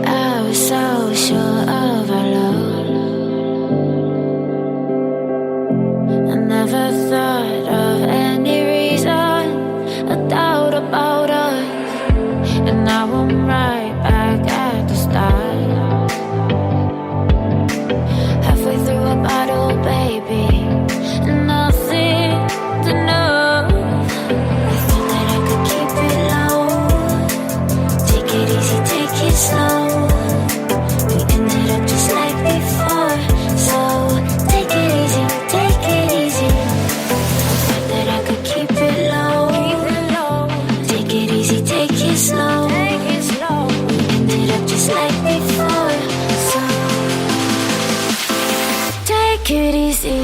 I was so sure of our love. I never thought of any reason, a doubt about us. And now I'm right back at the start. Halfway through a bottle, baby, and nothing's enough. I thought that I could keep it low. Take it easy, take it slow. We ended up just like before, so take it easy, take it easy. I thought that I could keep it low. Take it easy, take it slow. We ended up just like before, so take it easy.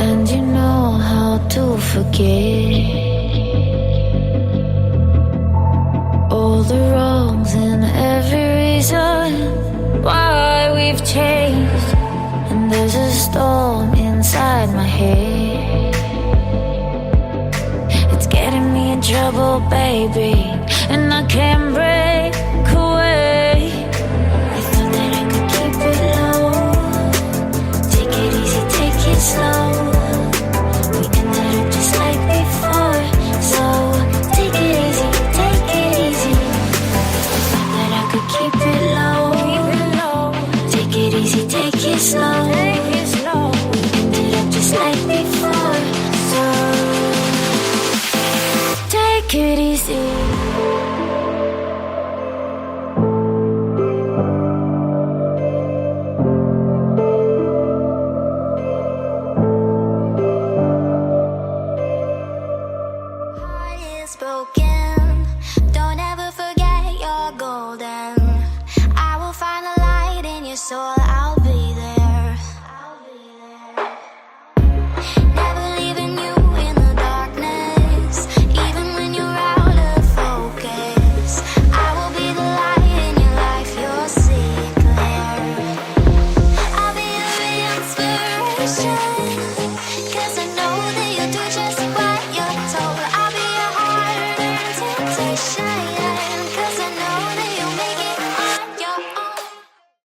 And you know how to forget all the wrongs and every reason why we've changed. And there's a storm inside my head. It's getting me in trouble, baby, and I can't break away. I thought that I could keep it low. Take it easy, take it slow. We ended up just like before, so take it easy, take it easy. I thought that I could keep it low. Take it easy, take it slow. We ended up just like before, so take it easy. Heart is broken. Don't ever forget you're golden. I will find the light in your soul.